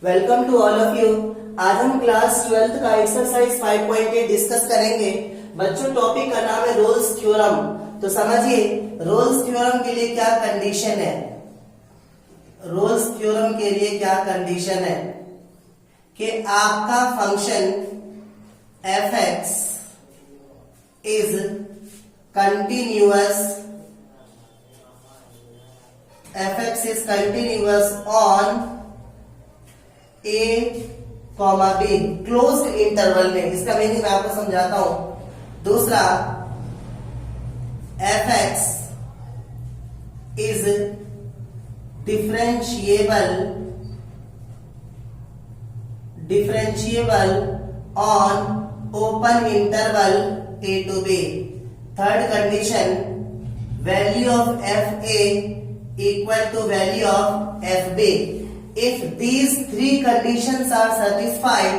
Welcome to all of you. आज हम class 12th का एक्सरसाइज 5.8 डिस्कस करेंगे। बच्चों, टॉपिक का नाम है रोल्स थ्योरम। तो समझिए रोल्स थ्योरम के लिए क्या कंडीशन है। रोल्स थ्योरम के लिए क्या कंडीशन है कि आपका function f(x) is continuous, f(x) is continuous on a, b closed interval में। इसका मीनिंग मैं आपको समझाता हूं। दूसरा, f(x) is differentiable on open interval a to b। Third condition, value of fa equal to value of fb। If these three conditions are satisfied,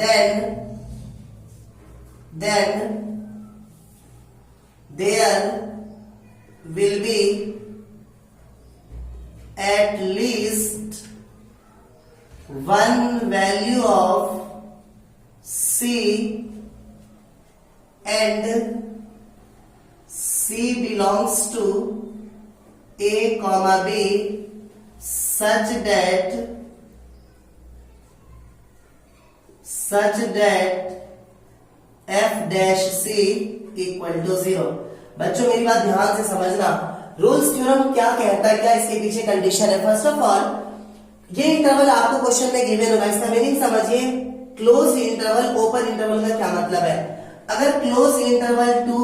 then there will be at least one value of c and c belongs to a, b such that f dash c equal to 0। बच्चों मेरी बात ध्यान से समझना। Rolle's theorem क्या कहता है, क्या इसके पीछे कंडीशन है। फर्स्ट ऑफ ऑल, ये इंटरवल आपको क्वेश्चन में गिवन होगा, इसका मीनिंग समझिए। क्लोज इंटरवल, ओपन इंटरवल का क्या मतलब है। अगर क्लोज इंटरवल 2,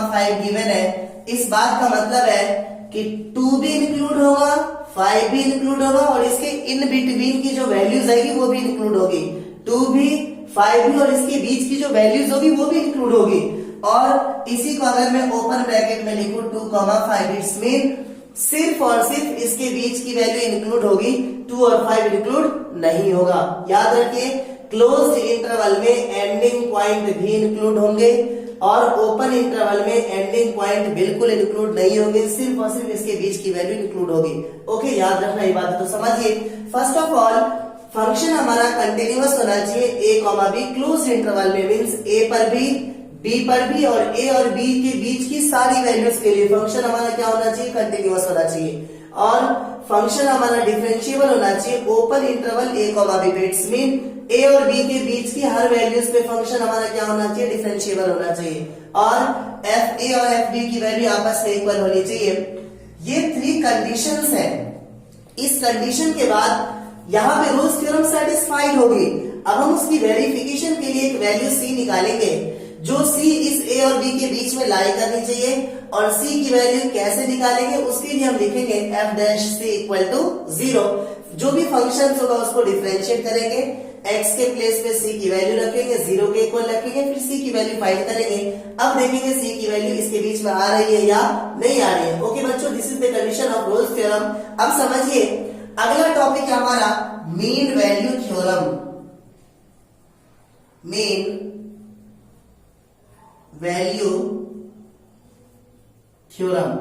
5 गिवन है, इस बात का मतलब है कि 2 भी इंक्लूड होगा, 5 भी इंक्लूड होगा और इसके इन बिटवीन की जो वैल्यूज आएगी वो भी इंक्लूड होगी। 2 भी, 5 भी और इसके बीच की जो वैल्यूज होगी वो भी इंक्लूड होगी। और इसी को अगर मैं ओपन ब्रैकेट में लिखूं 2, 5, इट्स मीन सिर्फ और सिर्फ इसके बीच की वैल्यू इंक्लूड होगी, 2 और 5 इंक्लूड नहीं होगा। याद रखिए, क्लोज्ड इंटरवल में एंडिंग पॉइंट भी इंक्लूड होंगे और ओपन इंटरवल में एंडिंग पॉइंट बिल्कुल इंक्लूड नहीं होंगे, सिर्फ और सिर्फ इसके बीच की वैल्यू इंक्लूड होगी। ओके, याद रखना ये बात। तो समझिए, फर्स्ट ऑफ ऑल फंक्शन हमारा कंटिन्यूअस होना चाहिए a, b क्लोज्ड इंटरवल में, मींस a पर भी, b पर भी और a और b के बीच की सारी वैल्यूज के लिए फंक्शन हमारा क्या होना चाहिए, कंटिन्यूअस होना चाहिए। और फंक्शन हमारा डिफरेंशिएबल होना चाहिए ओपन इंटरवल a, b पे। इट्स मीन a और b के बीच की हर वैल्यूज पे फंक्शन हमारा क्या होना चाहिए, डिफरेंशिएबल होना चाहिए। और fa और fb की वैल्यू आपस में इक्वल होनी चाहिए। ये 3 कंडीशंस हैं। इस कंडीशन के बाद यहां पे रोल्स थ्योरम सेटिस्फाइड होगी। अब हम उसकी वेरिफिकेशन के लिए एक वैल्यू c निकालेंगे, जो c इस a और b के बीच में लाई करनी चाहिए। और c की वैल्यू कैसे निकालेंगे, उसके लिए हम लिखेंगे f dash c equal to 0। जो भी फंक्शन होगा उसको डिफरेंशिएट करेंगे, x के प्लेस पे c की वैल्यू रखेंगे, 0 के इक्वल रखेंगे, फिर c की वैल्यू फाइंड करेंगे। अब देखेंगे c की वैल्यू इसके बीच में आ रही है या नहीं आ रही है। ओके बच्चों, this is the condition of Rolle's theorem. अब समझिए, अगला टॉपिक है हमारा mean value theorem. Mean value theorem,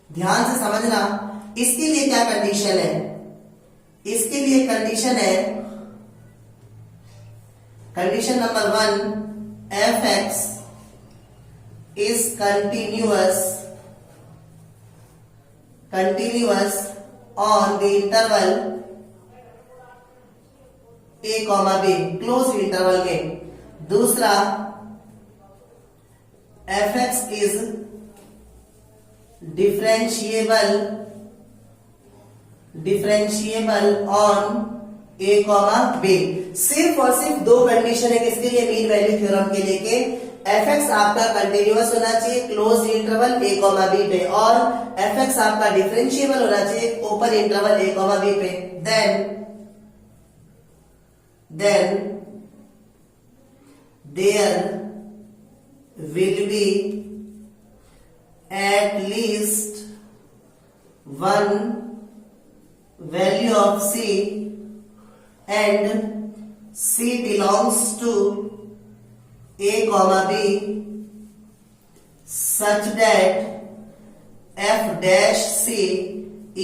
ध्यान से समझना। इसके लिए क्या कंडीशन है, इसके लिए कंडीशन है, condition number 1, f(x) is continuous on the interval a, b close interval में। दूसरा, f(x) is differentiable on a, b। सिर्फ और सिर्फ 2 कंडीशन है किसके लिए, मीन वैल्यू थ्योरम के लिए कि f(x) आपका कंटिन्यूअस होना चाहिए क्लोज इंटरवल a, b पे, और f(x) आपका डिफरेंशिएबल होना चाहिए ओपन इंटरवल a, b पे। then there will be at least one value of c and c belongs to a comma b such that f dash c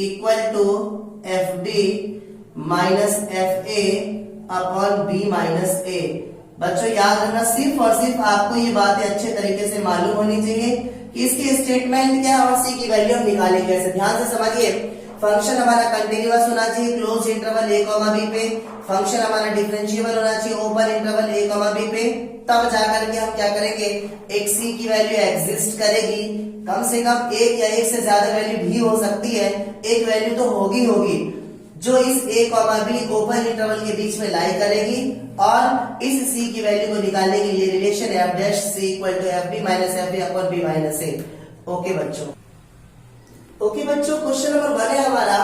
equal to fb minus F A upon B minus A. बच्चों याद रखना, सिर्फ और सिर्फ आपको ये बातें अच्छे तरीके से मालूम होनी चाहिए कि इसके स्टेटमेंट क्या और सी की वैल्यू हम निकालें कैसे। ध्यान से समझिए, फंक्शन हमारा कंटिन्यूअस होना चाहिए close interval a comma b पे, फंक्शन हमारा डिफरेंशिएबल होना चाहिए open interval a comma b पे, तब जाकर के हम क्या करेंगे, एक c की वैल्यू एग्जिस्ट करेगी। कम से कम एक या एक से ज्यादा वैल्यू भी हो सकती है, एक वैल्यू तो होगी जो इस a comma be open interval के बीच में लाई करेगी और इस c की वैल्यू को निकालने के लिए relation f dash c equal to F B minus F A upon B minus a. Okay बच्चों, क्वेश्चन नंबर 1 है हमारा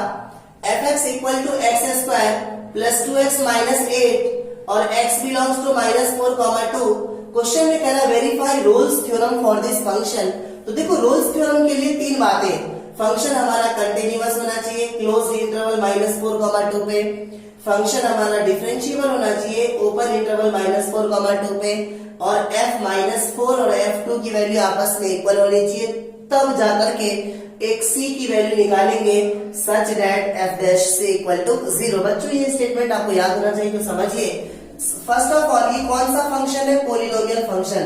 f x equal to x square plus 2x minus 8 और x belongs to minus 4 comma 2। Question में कह रहा है verify Rolle's theorem for this function. तो देखो रोल्स थ्योरम के लिए तीन बातें, फंक्शन हमारा कंटिन्यूअस होना चाहिए क्लोज इंटरवल माइनस 4 कॉमा 2 पे, फंक्शन हमारा डिफरेंशिएबल होना चाहिए ओपन इंटरवल माइनस 4 कॉमा 2 पे, और f माइनस 4 और f2 की वैल्यू आपस में इक्वल होनी चाहिए, तब जाकर के एक c की वैल्यू निकालेंगे such that f dash c equal to 0। बच्चों ये स्टेटमेंट आपको याद होना चाहिए, तो समझिए। फर्स्ट ऑफ ऑल ये कौन सा फंक्शन है, पोलिनोमियल फंक्शन।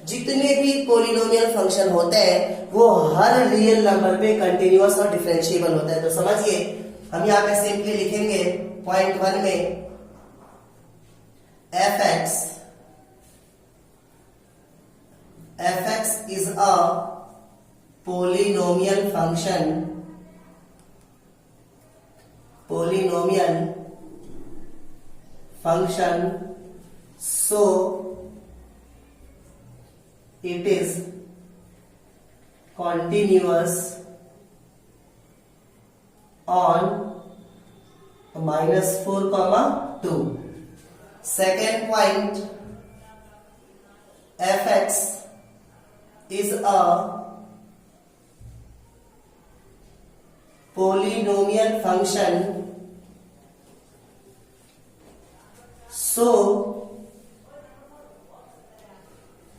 जितने भी पोलिनोमियल फंक्शन होते हैं वो हर रियल नंबर पे कंटिन्यूअस और डिफरेंशिएबल होता है। तो समझिए, हम यहाँ पे सिंपली लिखेंगे पॉइंट 1 में f x is a polynomial function, so it is continuous on minus 4 comma 2. Second point, f(x) is a polynomial function, so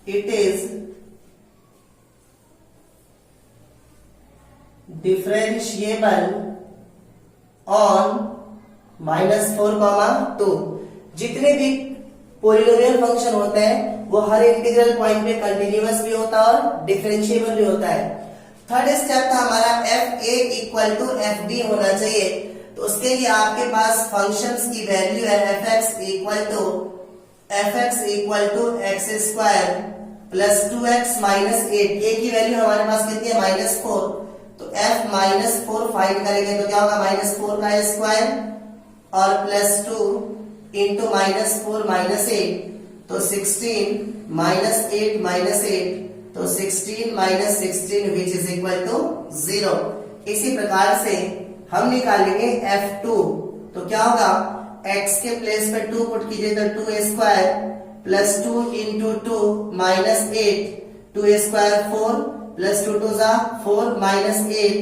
it is differentiable on minus 4 comma 2। जितने भी पोलिनोमियल फंक्शन होते हैं वो हर integral point पे continuous भी होता है और डिफरेंशिएबल भी होता है। थर्ड स्टेप था हमारा f a equal to F b होना चाहिए। तो उसके लिए आपके पास फंक्शंस की वैल्यू है f x equal to x square plus 2x minus 8। A की वैल्यू हमारे पास कितनी है, माइनस 4। तो f माइनस 4 फाइंड करेंगे तो क्या होगा, माइनस 4 का स्क्वायर और प्लस 2 इंटू माइनस 4 माइनस 8, तो 16 माइनस 8 माइनस 8, तो 16 minus 16 which is equal to 0। इसी प्रकार से हम निकालेंगे f2। तो क्या होगा, x के प्लेस पे 2 पुट कीजिए तो 2 square plus 2 into 2 minus 8, 2 square 4 plus 2 2 जा 4 माइनस 8,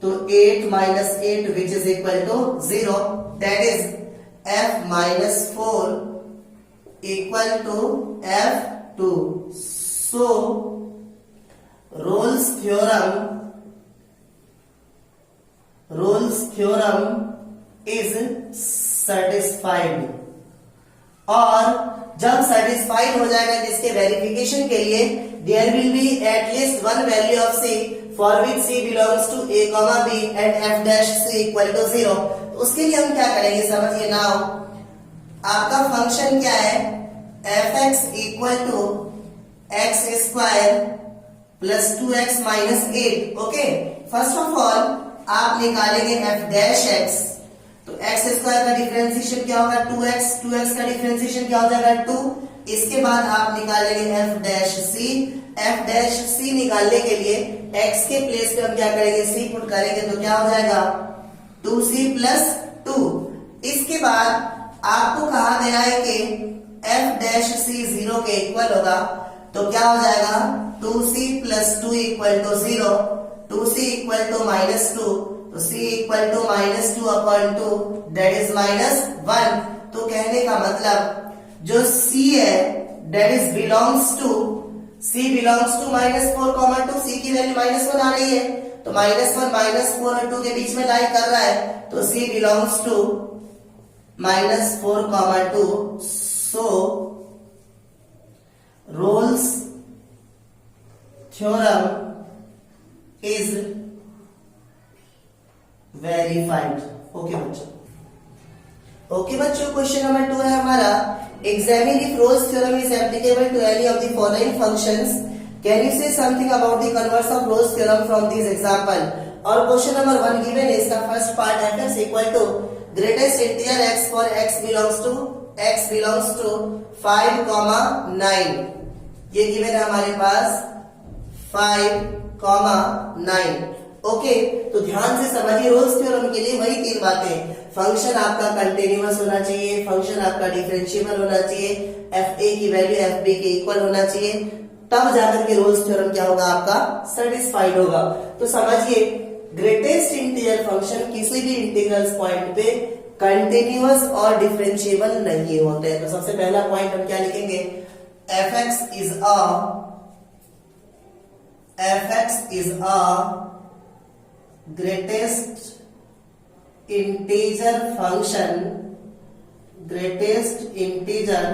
तो 8 minus 8 which is equal to 0। That is f minus 4 equal to f2। So Rolle's theorem is satisfied. और जब सेटिस्फाइड हो जाएगा जिसके वेरिफिकेशन के लिए there will be at least one value of c for which c belongs to a comma b and f dash c equal to 0। तो उसके लिए हम क्या करेंगे, समझिए। नाउ आपका फंक्शन क्या है, f x equal to x square plus 2x minus 8। Okay, first of all आप निकालेंगे f डैश x। तो x स्क्वायर का डिफरेंशिएशन क्या होगा, 2x का डिफरेंशिएशन क्या हो जाएगा 2। इसके बाद आप निकालेंगे f डैश c निकालने के लिए x के प्लेस पे हम क्या करेंगे, c पुट करेंगे तो क्या हो जाएगा 2c प्लस 2। इसके बाद आपको कहा गया है कि f डैश c 0 के इक्वल होगा, तो क्या हो जाएगा 2c plus 2 equal to 0, 2c equal to minus 2, तो c equal to minus 2 upon 2 that is minus 1। तो कहने का मतलब जो c है that is belongs to minus 4 comma 2, c की वैल्यू माइनस 1 आ रही है, तो माइनस 1 माइनस 4 और 2 के बीच में लाई कर रहा है, तो c belongs to -4, 2. So Rolle's theorem is verified. Okay बच्चों, क्वेश्चन नंबर 2 है हमारा, examine if Rolle's theorem is applicable to any of the following functions, can you say something about the converse of Rolle's theorem from this example. और question number 1 given है, इसका first part f(x) equal to greatest integer x for x belongs to 5, 9। ये given है हमारे पास 5, 9। Okay, तो ध्यान से समझिए, रोल्स थ्योरम के लिए वही 3 बातें, फंक्शन आपका कंटिन्यूअस होना चाहिए, फंक्शन आपका डिफरेंशिएबल होना चाहिए, fa की वैल्यू fb के इक्वल होना चाहिए, तब जाकर के रोल्स थ्योरम क्या होगा, आपका सेटिस्फाइड होगा। तो समझिए, ग्रेटेस्ट इंटीजर फंक्शन किसी भी इंटीग्रल पॉइंट पे कंटिन्यूअस और डिफरेंशिएबल नहीं होते हैं। तो सबसे पहला पॉइंट हम क्या लिखेंगे, fx is a greatest integer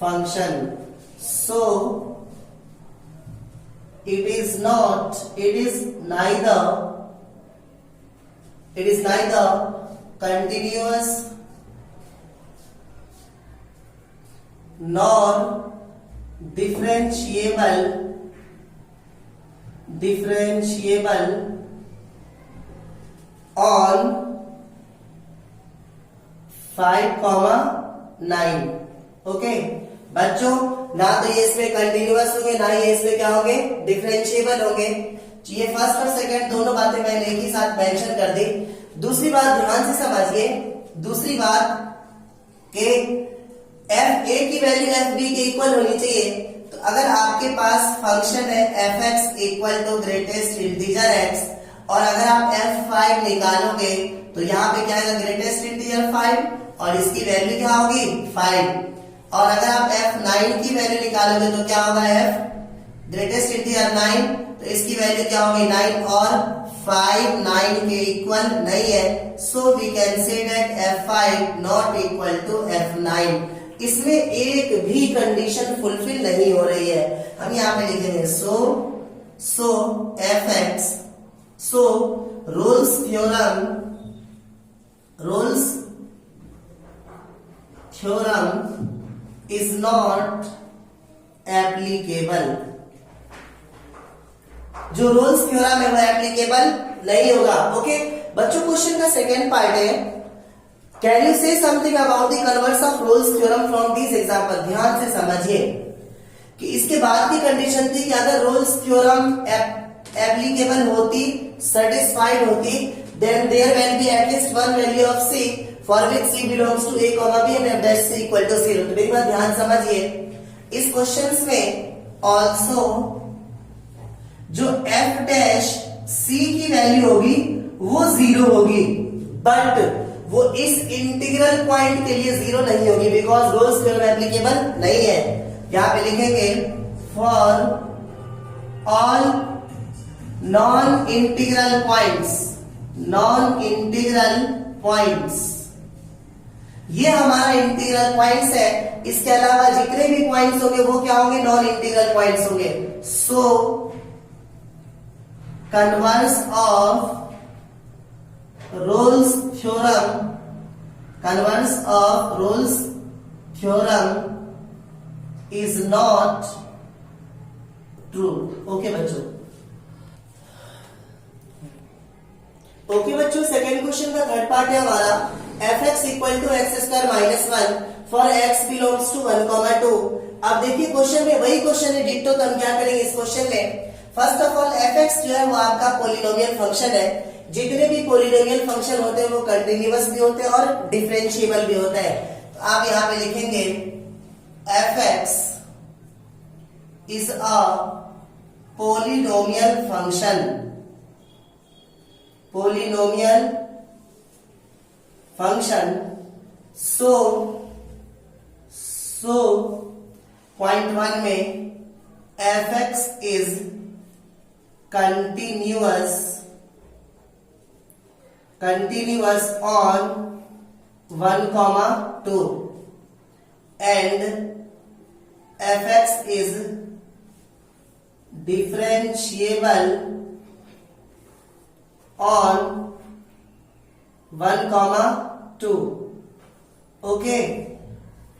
function, so it is neither continuous nor differentiable on 5, 9। Okay बच्चों, ना तो ये इसमें कंटिन्यूअस होंगे, ना ये इसमें क्या होंगे, डिफरेंशिएबल होंगे। ये फर्स्ट और सेकंड दोनों बातें मैंने एक ही साथ मेंशन कर दी। दूसरी बात ध्यान से समझिए, दूसरी बात कि fa की वैल्यू fb के इक्वल होनी चाहिए। तो अगर आपके पास फंक्शन है fx equal to greatest integer x, और अगर आप f5 निकालोगे तो यहाँ पे क्या आएगा, ग्रेटेस्ट इंटीजर 5 और इसकी वैल्यू क्या होगी, 5। और अगर आप f9 की वैल्यू निकालोगे तो क्या होगा, f ग्रेटेस्ट इंटीजर 9, तो इसकी वैल्यू क्या होगी, 9, और 5 9 के इक्वल नहीं है। So we can say that f5 not equal to f9। इसमें एक भी कंडीशन फुलफिल नहीं हो रही है। हम यहाँ पे लिखेंगे सो fx, so Rolle's theorem is not applicable. जो रोल्स थ्योरम है वो एप्लीकेबल नहीं होगा। ओके बच्चों, क्वेश्चन का सेकेंड पार्ट है, can you say something about the converse of Rolle's theorem from this example. ध्यान से समझिए कि इसके बाद की कंडीशन थी कि अगर रोल्स थ्योरम एप्लीकेबल होती, सेटिस्फाइड होती, then there will be at least one value of c for which c belongs to a, b and f dash c equal to 0। तो मेरी बात ध्यान समझिए, इस क्वेश्चंस में ऑल्सो जो f डैश c की वैल्यू होगी वो 0 होगी, बट वो इस इंटीग्रल पॉइंट के लिए 0 नहीं होगी, बिकॉज रोल्स थ्योरम एप्लीकेबल नहीं है। यहां पे लिखेंगे for all non integral points, ये हमारा इंटीग्रल पॉइंट्स है। इसके अलावा जितने भी पॉइंट्स होंगे वो क्या होंगे, नॉन इंटीग्रल पॉइंट्स होंगे। So converse of Rolle's theorem is not true. Okay बच्चों, सेकेंड क्वेश्चन का थर्ड पार्ट है हमारा, fx equal to x square minus 1 for x belongs to 1, 2। अब देखिए क्वेश्चन में वही क्वेश्चन है डिट्टो, तो हम क्या करेंगे इस क्वेश्चन में, फर्स्ट ऑफ ऑल fx जो है वो आपका पॉलिनोमियल फंक्शन है। जितने भी पॉलिनोमियल फंक्शन होते हैं वो कंटिन्यूअस भी होते हैं और डिफरेंशिएबल भी होता है। तो आप यहां पे लिखेंगे fx is a polynomial function, so point 1 में fx is continuous on 1,2 and fx is differentiable on 1,2. Okay,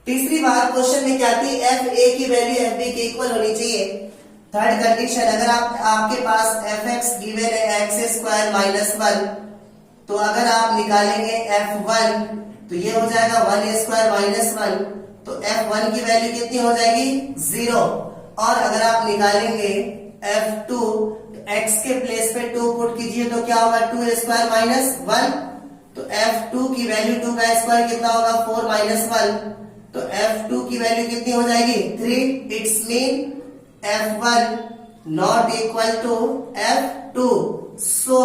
तीसरी बात क्वेश्चन में क्या थी, एफ ए की वैल्यू एफ बी के इक्वल होनी चाहिए। थर्ड कंडीशन, अगर आपके पास एफ एक्स गिवन है एक्स स्क्वायर माइनस 1, तो अगर आप निकालेंगे F1 तो ये हो जाएगा 1 स्क्वायर माइनस 1, तो F1 की वैल्यू कितनी हो जाएगी 0। और अगर आप निकालेंगे F2 तो x के प्लेस पे 2 पुट कीजिए तो क्या होगा 2 स्क्वायर माइनस 1, तो F2 की वैल्यू 2 का स्क्वायर कितना होगा 4 माइनस 1, तो F2 की वैल्यू कितनी हो जाएगी 3। It's mean F1 not equal to F2। So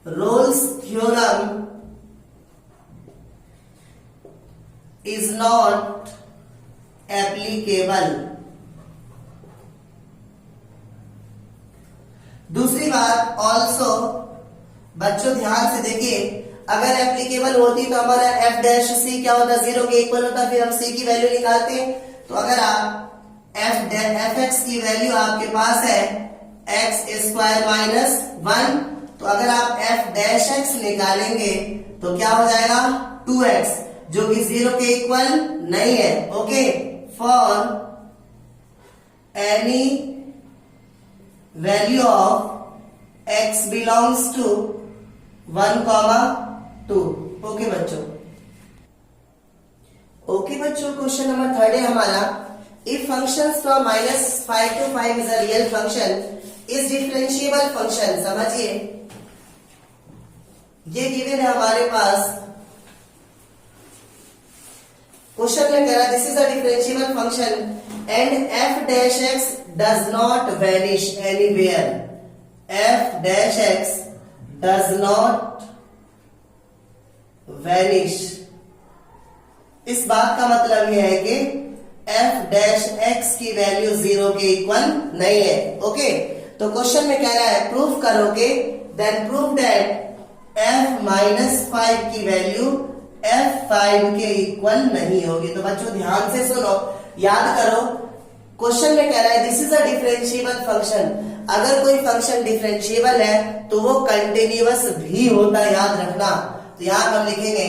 Rolle's theorem is not applicable। दूसरी बात ऑल्सो, बच्चों ध्यान से देखिए, अगर एप्लीकेबल होती तो हमारा एफ डैश सी क्या होता, 0 के इक्वल होता, फिर हम सी की वैल्यू निकालते। तो अगर आप एफ एक्स की वैल्यू आपके पास है एक्स स्क्वायर माइनस 1, तो अगर आप एफ डैश एक्स निकालेंगे तो क्या हो जाएगा 2x, जो कि 0 के इक्वल नहीं है। Okay, for any value of x belongs to 1,2। Okay बच्चों, क्वेश्चन नंबर 3 है हमारा, if function from -5 to 5 is a real function is differentiable function. समझिए, ये गिवन है हमारे पास, क्वेश्चन में कह रहा है this is a differentiable function and f dash x does not vanish anywhere. f dash x does not vanish. इस बात का मतलब यह है कि f डैश x की वैल्यू 0 के इक्वल नहीं है। ओके, तो क्वेश्चन में कह रहा है प्रूफ करोगे, then proof that f minus 5 की वैल्यू f5 के इक्वल नहीं होगी। तो बच्चों ध्यान से सुनो, याद करो, क्वेश्चन में कह रहा है this is a differentiable function. अगर कोई फंक्शन डिफरेंशिएबल है तो वो कंटिन्यूअस भी होता है, याद रखना। तो यहां हम लिखेंगे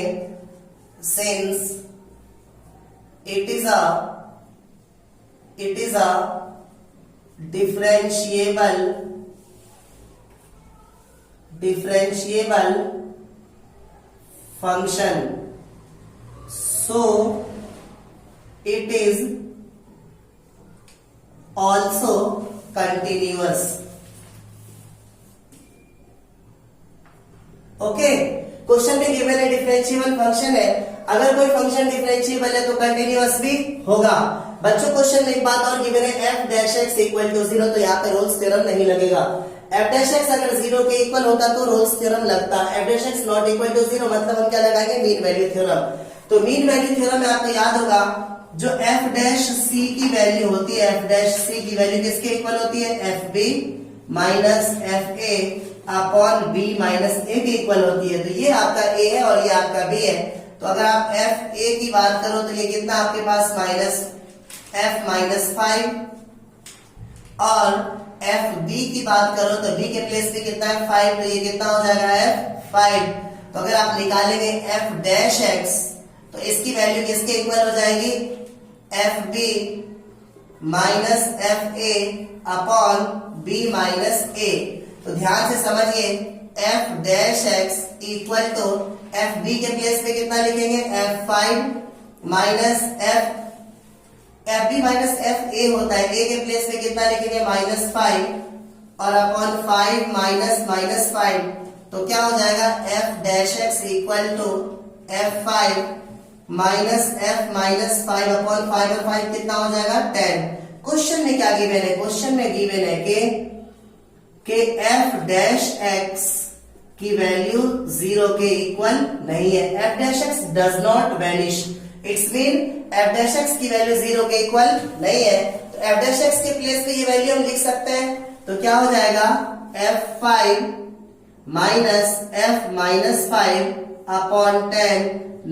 since it is a differentiable function, so it is also continuous। Okay, question में गिवन है डिफरेंशिएबल फंक्शन है, अगर कोई फंक्शन डिफरेंशिएबल है तो कंटिन्यूअस भी होगा। बच्चों क्वेश्चन में एक बात और गिवन है f dash x equal to 0, तो यहाँ पे रोल्स थ्योरम नहीं लगेगा। f डैश x अगर 0 के इक्वल होता तो रोल्स थ्योरम लगता। f dash x not equal to 0 मतलब हम क्या लगाएंगे, मीन वैल्यू थ्योरम। तो मीन वैल्यू थ्योरम में आपको याद होगा जो f डैश c की वैल्यू होती है, f डैश c की वैल्यू किसके इक्वल होती है, fb minus fa upon b minus a के इक्वल होती है। तो ये आपका a है और ये आपका b है। तो अगर आप fa की बात करो तो ये कितना आपके पास माइनस f माइनस 5, और fb की बात करो तो b के प्लेस पे कितना है 5, तो ये कितना हो जाएगा f5। तो अगर आप निकालेंगे f डैश x तो इसकी वैल्यू किसके इक्वल हो जाएगी, fb minus fa upon b minus a। तो ध्यान से समझिए, f dash x equal to fb के प्लेस पे कितना लिखेंगे, f5 minus fb minus fa होता है, a के प्लेस पे कितना लिखेंगे माइनस 5, और अपॉन 5 माइनस माइनस 5, तो क्या हो जाएगा f dash x equal to f5 minus f minus 5 upon 5 और 5 कितना हो जाएगा 10। क्वेश्चन में क्या गिवन है, क्वेश्चन में गिवन है कि f डैश x की वैल्यू 0 के इक्वल नहीं है। f dash x does not vanish, it's mean f dash x की वैल्यू 0 के इक्वल नहीं है। तो f डैश x के प्लेस पे ये वैल्यू हम लिख सकते हैं, तो क्या हो जाएगा f5 minus f minus 5 upon 10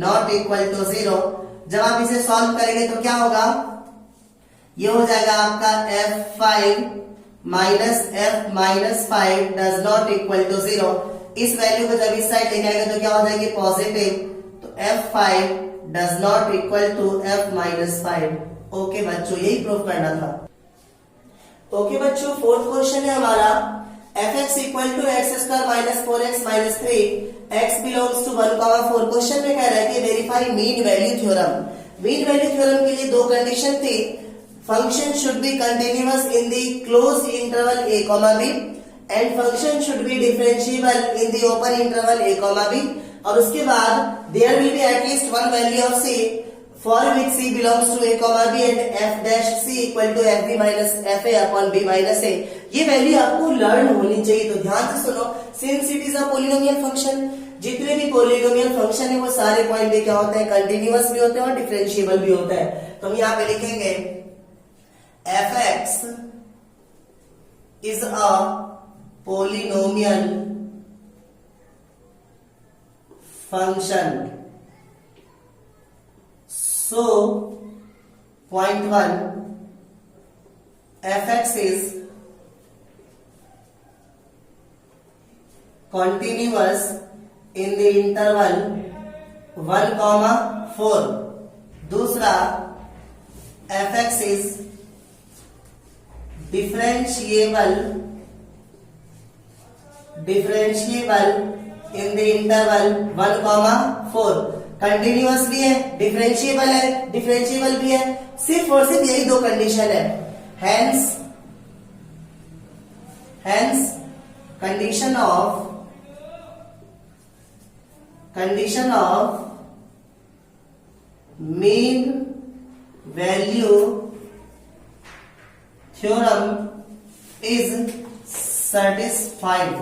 not equal to 0। जब आप इसे सॉल्व करेंगे तो क्या होगा, ये हो जाएगा आपका f5 minus f minus 5 does not equal to 0। इस वैल्यू को जब इस साइड लेके आएंगे तो क्या हो जाएगी पॉजिटिव, तो f5 does not equal to f minus 5। Okay बच्चों, यही प्रूफ करना था। ओके बच्चों, फोर्थ क्वेश्चन है हमारा fx equal to x square minus 4x minus 3 x belongs to 1,4। Question में कह रहा है कि verify mean value theorem. Mean value theorem के लिए दो कंडीशन थी, function should be continuous in the close interval a comma b and function should be differentiable in the open interval a comma b, और उसके बाद there will be at least one value of c for which c belongs to a comma b and f dash c equal to fb minus fa upon b minus a। ये value आपको learn होनी चाहिए, तो ध्यान से सुनो। Since it is a polynomial function, जितने भी पोलिनोमियल फंक्शन है वो सारे पॉइंट पे क्या होते हैं, कंटिन्यूअस भी होते हैं और डिफरेंशिएबल भी होता है। तो हम यहाँ पे लिखेंगे fx is a polynomial function, so point 1 fx is continuous in the interval 1,4। दूसरा fx is differentiable in the interval 1,4। Continuous भी है, डिफरेंशिएबल भी है, सिर्फ और सिर्फ यही दो कंडीशन है। Hence condition of mean value theorem is satisfied.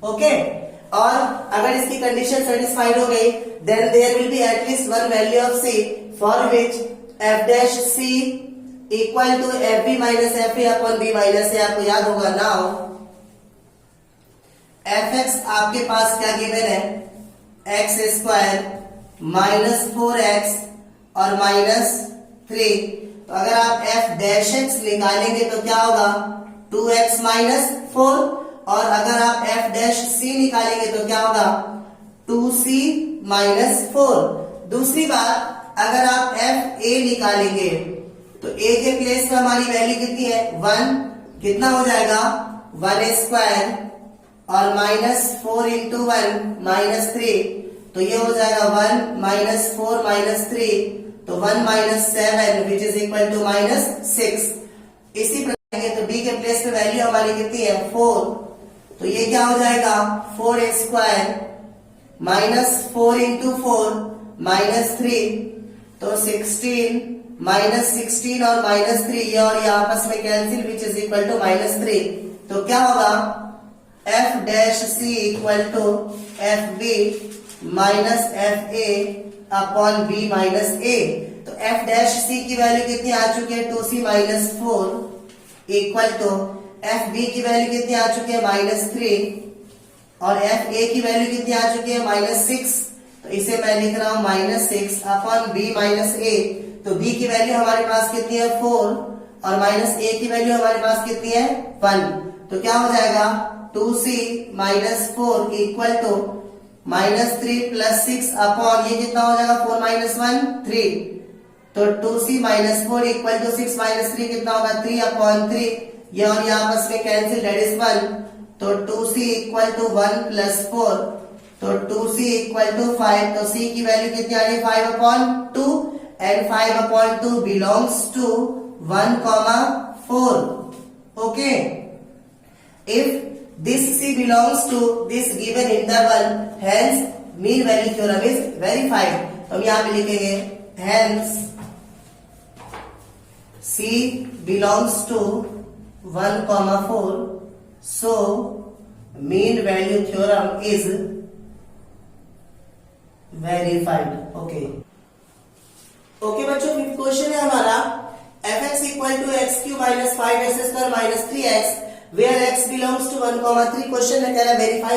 Okay, और अगर इसकी कंडीशन सेटिस्फाइड हो गई then there will be at least one value of c for which f dash c equal to fb minus fa upon b minus a। आपको याद होगा now fx आपके पास क्या गिवन है, एक्स स्क्वायर माइनस 4x और minus 3। तो अगर आप f डैश x निकालेंगे तो क्या होगा 2x माइनस 4, और अगर आप f डैश c निकालेंगे तो क्या होगा 2c माइनस 4। दूसरी बात, अगर आप f a निकालेंगे तो a के प्लेस में हमारी वैल्यू कितनी है 1, कितना हो जाएगा 1 स्क्वायर और माइनस 4 इंटू 1 माइनस 3, तो ये हो जाएगा 1 माइनस 4 माइनस 3, तो 1 minus 7 which is equal to minus 6। इसी प्रकार तो b के प्लेस में वैल्यू हमारी कितनी है 4, तो ये क्या हो जाएगा 4 स्क्वायर माइनस 4 इंटू 4 माइनस 3, तो 16 माइनस 16 और माइनस 3, ये और ये आपस में cancel which is equal to minus 3। तो क्या होगा f dash c equal to F B minus F A upon B minus A. तो f डैश c की वैल्यू कितनी आ चुकी है 2c minus 4 equal to F B की वैल्यू कितनी आ चुकी है माइनस 3 और एफ ए की वैल्यू कितनी आ चुकी है माइनस 6। तो इसे मैं लिख रहा हूं minus 6 upon B minus A. तो बी की वैल्यू हमारे पास कितनी है 4 और माइनस ए की वैल्यू हमारे पास कितनी है 1। तो क्या हो जाएगा 2c minus 4 equal to minus 3 plus 6 upon ये कितना हो जाएगा 4 माइनस 1 3। तो 2c minus 4 equal to 6 minus 3 कितना होगा 3 अपॉन 3, ये और ये आपस में कैंसिल, दैट इज 1। तो 2c इक्वल टू 1 प्लस 4, तो 2c इक्वल टू 5। तो c की वैल्यू कितनी आ रही है 5 upon 2 and 5 upon 2 belongs to 1,4। Okay, if this c belongs to this given interval, hence mean value theorem is verified। तो हम यहाँ पे लिखेंगे hence c belongs to 1,4, so mean value theorem is verified। Okay बच्चों, fifth question है हमारा fx equal to x cube minus 5x square minus 3x where x belongs to 1,3। Question में कह रहा है verify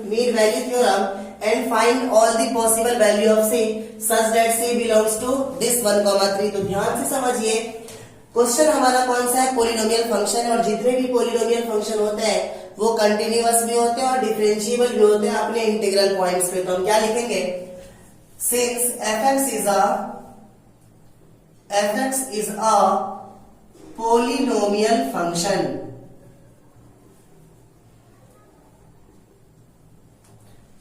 mean value theorem and find all the possible value of C such that C belongs to this 1,3। तो ध्यान से समझिए, question हमारा कौन सा है, पोलिनोमियल फंक्शन है, और जितने भी पोलिनोमियल फंक्शन होते हैं वो कंटिन्यूअस भी होते हैं और डिफरेंशिएबल भी होते हैं अपने इंटीग्रल पॉइंट्स पे। तो हम क्या लिखेंगे, since fx is a polynomial function,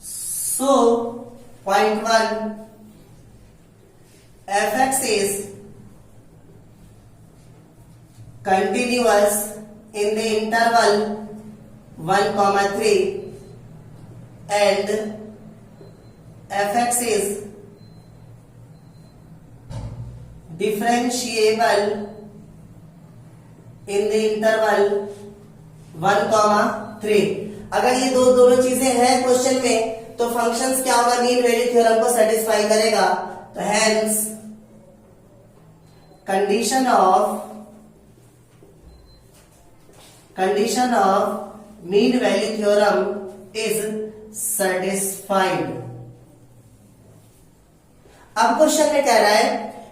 so point 1, fx is continuous in the interval 1,3 and fx is differentiable in the interval 1,3। अगर ये दोनों चीजें हैं क्वेश्चन में तो फंक्शंस क्या होगा, मीन वैल्यू थ्योरम को सेटिस्फाई करेगा। तो hence condition of mean value theorem is satisfied. अब क्वेश्चन में कह रहा है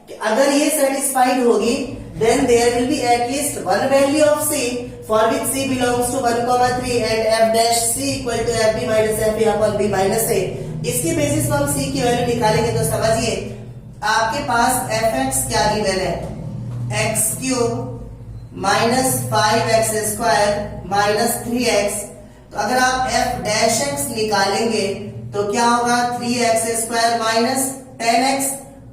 कि अगर ये सेटिस्फाइड होगी then there will be at least one value of C for which C belongs to 1,3 and f dash C equal to fb minus fa upon b minus a। इसके बेसिस पर हम C की value निकालेंगे। तो समझिए, आपके पास fx क्या given है, x cube minus 5x square minus 3x। तो अगर आप f डैश x निकालेंगे तो क्या होगा, 3x स्क्वायर माइनस 10x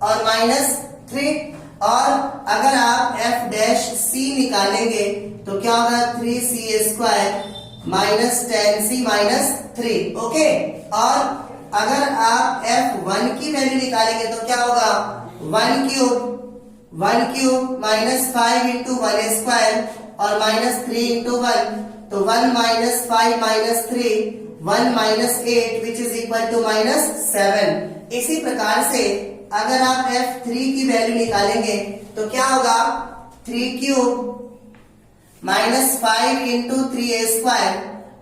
और माइनस 3, और अगर आप f डैश c निकालेंगे तो क्या होगा, 3c square minus 10c minus 3। Okay, और अगर आप f1 की वैल्यू निकालेंगे तो क्या होगा, 1 क्यूब माइनस 5 इंटू 1 स्क्वायर और माइनस 3 इंटू 1, तो 1 minus 5 minus 3, 1 minus 8 which is equal to minus 7। इसी प्रकार से अगर आप f3 की वैल्यू निकालेंगे तो क्या होगा, 3 क्यूब माइनस 5 इंटू 3 स्क्वायर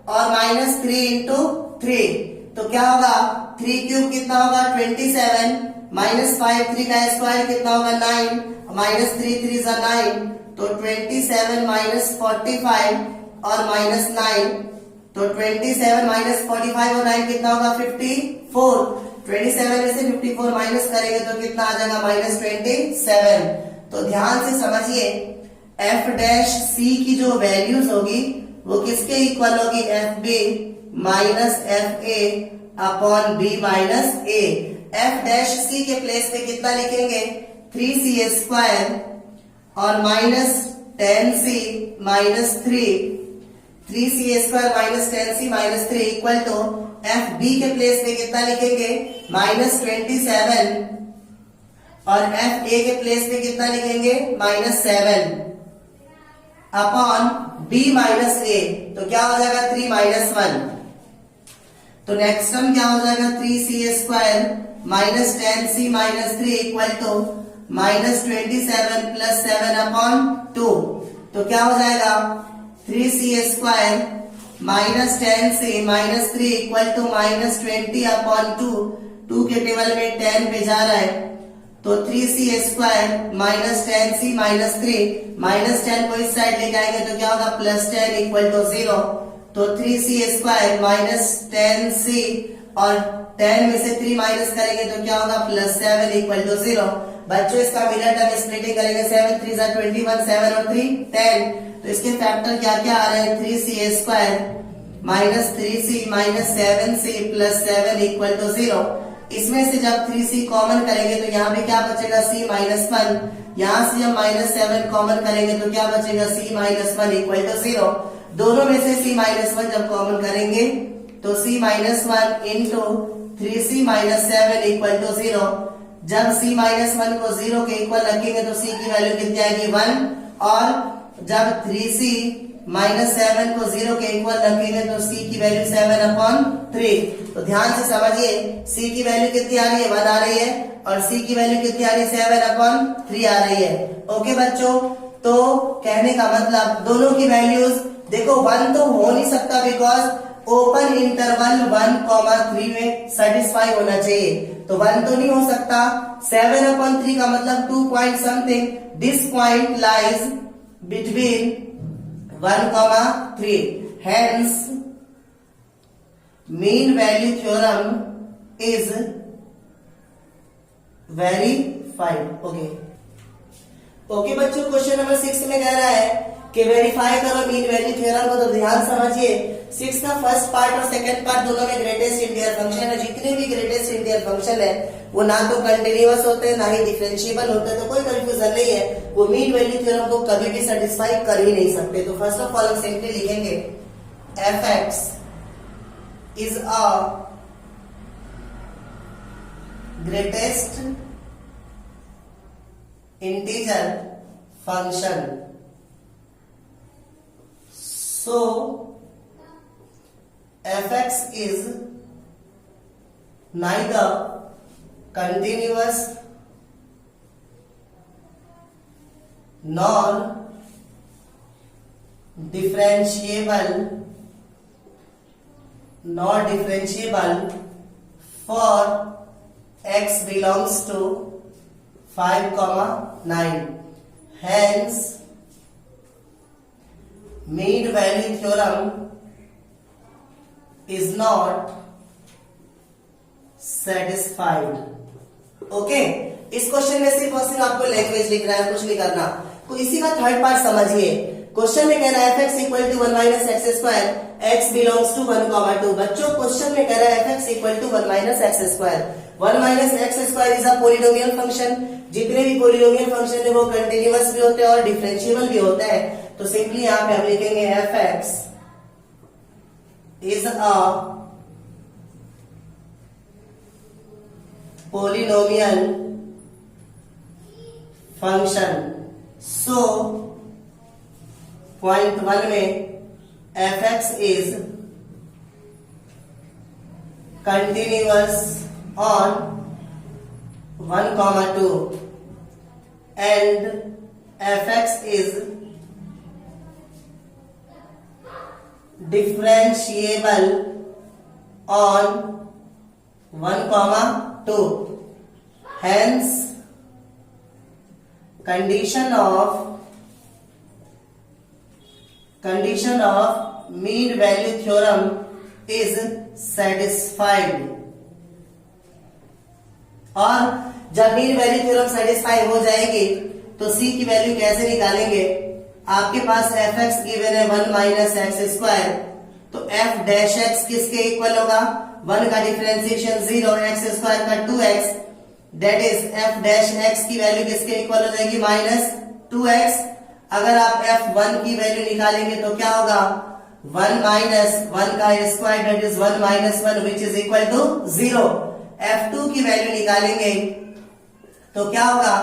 और माइनस 3 इंटू 3, तो क्या होगा, 3 क्यूब कितना होगा, 27 माइनस 5 3 का स्क्वायर कितना होगा, 9 माइनस 3 3 जा 9, तो 27 माइनस 45 और माइनस 9, तो 27 माइनस 45 और 9 कितना होगा, 54। 27 में से 54 माइनस करेंगे तो कितना आ जाएगा, माइनस 27। तो ध्यान से समझिए, f डैश c की जो वैल्यूज होगी वो किसके इक्वल होगी, f B minus F A upon B minus a. f dash c के प्लेस पे कितना लिखेंगे, 3c स्क्वायर और minus 10c minus 3, 3c square minus 10c minus 3 equal to F B के प्लेस पे कितना लिखेंगे, माइनस 27, और एफ ए के प्लेस पे कितना लिखेंगे, minus 7 upon B minus A. तो क्या हो जाएगा, 3 माइनस 1। तो नेक्स्ट टर्म क्या हो जाएगा, 3c square minus 10c minus 3 equal to minus 27 plus 7 upon 2। तो क्या हो जाएगा, 3c square minus 10c minus 3 equal to minus 20 upon 2 के टेबल में 10 पे जा रहा है, तो 3c square minus 10c minus 3, minus 10 को इस साइड लेके आएंगे तो क्या होगा, प्लस 10 इक्वल टू 0। तो 3c स्क्वायर माइनस 10c और 10 में से 3 माइनस करेंगे तो क्या होगा, प्लस 7 इक्वल टू 0। बच्चों इसका मिलर टर्म स्प्लिटिंग करेंगे, 7 3 जा 21, 7 और 3 10। तो इसके फैक्टर क्या क्या आ रहे हैं, 3c square minus 3c minus 7c plus 7 equal to 0। इसमें से जब 3c कॉमन करेंगे तो यहाँ पे क्या बचेगा, c माइनस 1। यहाँ से जब माइनस 7 कॉमन करेंगे तो क्या बचेगा, c माइनस 1 इक्वल टू 0। दोनों में से c माइनस 1 जब कॉमन करेंगे तो c minus 1 into 3c minus 7 equal to 0। जब c माइनस 1 को 0 के इक्वल रखेंगे तो c की वैल्यू कितनी आएगी, 1। और जब 3c माइनस 7 को 0 के इक्वल रखेंगे तो c की वैल्यू 7 अपॉन 3। तो ध्यान से समझिए, c की वैल्यू कितनी आ रही है, 1 आ रही है, और c की वैल्यू कितनी आ रही है, 7 अपॉन 3 आ रही है। ओके बच्चों, तो कहने का मतलब दोनों की वैल्यूज देखो 1 तो हो नहीं सकता, बिकॉज ओपन इंटरवल 1,3 में सेटिस्फाई होना चाहिए। तो 1 तो नहीं हो सकता। 7/3 का मतलब 2 point something, this point lies between 1,3, hence mean value theorem is verified. Okay बच्चों, क्वेश्चन नंबर 6 में कह रहा है कि वेरीफाई करो मीन वैल्यू थ्योरम को। तो ध्यान समझिए, 6 का फर्स्ट पार्ट और सेकंड पार्ट दोनों में ग्रेटेस्ट इंटीजर फंक्शन है। जितने भी ग्रेटेस्ट इंटीजर फंक्शन है वो ना तो कंटिन्यूअस होते हैं ना ही डिफरेंशिएबल होते हैं, तो कोई कंफ्यूजन नहीं है। वो मीन वैल्यू थ्योरम को कभी भी सेटिस्फाई कर ही नहीं सकते। तो फर्स्ट ऑफ ऑल हम सिंपली लिखेंगे f(x) is a greatest integer function. So f(x) is neither continuous nor differentiable for x belongs to 5,9. Hence mean value theorem is not satisfied. Okay, इस क्वेश्चन में सिर्फ और सिर्फ आपको लैंग्वेज लिख रहा है, कुछ नहीं करना। तो इसी का थर्ड पार्ट समझिए। क्वेश्चन में कह रहा है f(x) equal to 1 minus x square, x belongs to 1,2। बच्चों क्वेश्चन में कह रहा है f(x) equal to 1 minus x square. 1 minus x square is a polynomial function. जितने भी पॉलिनोमियल फंक्शन है वो कंटिन्यूअस भी होते हैं और डिफरेंशिएबल भी होता है। तो सिंपली यहां पे हम लिखेंगे f(x) is a polynomial function. So point 1 में f(x) is continuous on 1,2 and f(x) is differentiable on 1,2. Hence condition of mean value theorem is satisfied. और जब मीन वैल्यू थ्योरम सेटिस्फाई हो जाएगी तो c की वैल्यू कैसे निकालेंगे? आपके पास f(x) गिवन है 1 माइनस एक्स स्क्वायर, तो f डैश x किसके इक्वल होगा? 1 का डिफरेंशिएशन 0, एक्स स्क्वायर का 2x, that is f dash x की वैल्यू किसके इक्वल हो जाएगी? Minus 2x। अगर आप f1 की वैल्यू निकालेंगे तो क्या होगा? 1 माइनस 1 का square, that is 1 minus 1 which is equal to 0। f2 की वैल्यू निकालेंगे तो क्या होगा?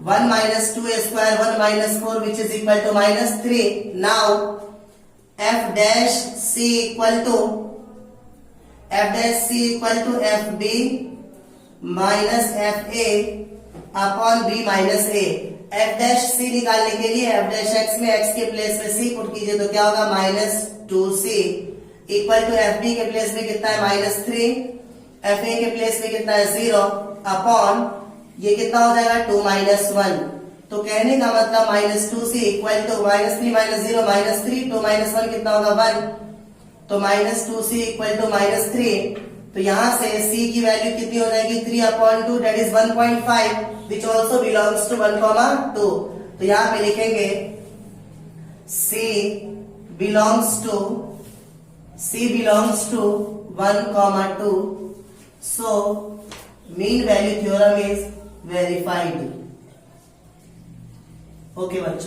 1 minus 2 square, 1 minus 4 which is equal to minus 3। Now f dash c equal to F B minus F A upon B minus A. F dash C निकालने के लिए F dash X में X के place में C put कीजिए तो क्या होगा? Minus 2c equal to F B के प्लेस में कितना है? माइनस 3, एफ ए के प्लेस में कितना है? 0 अपॉन ये कितना हो जाएगा? 2 माइनस 1। तो कहने का मतलब minus 2c equal to minus 3 minus 0 minus 3, 2 minus 1 कितना होगा? 1। तो minus 2c equal to minus 3। तो यहां से c की वैल्यू कितनी हो जाएगी? 3/2 that is 1.5 which also belongs to 1,2। तो यहां पे लिखेंगे c belongs to 1,2। So mean value theorem is verified. Okay बच्चों।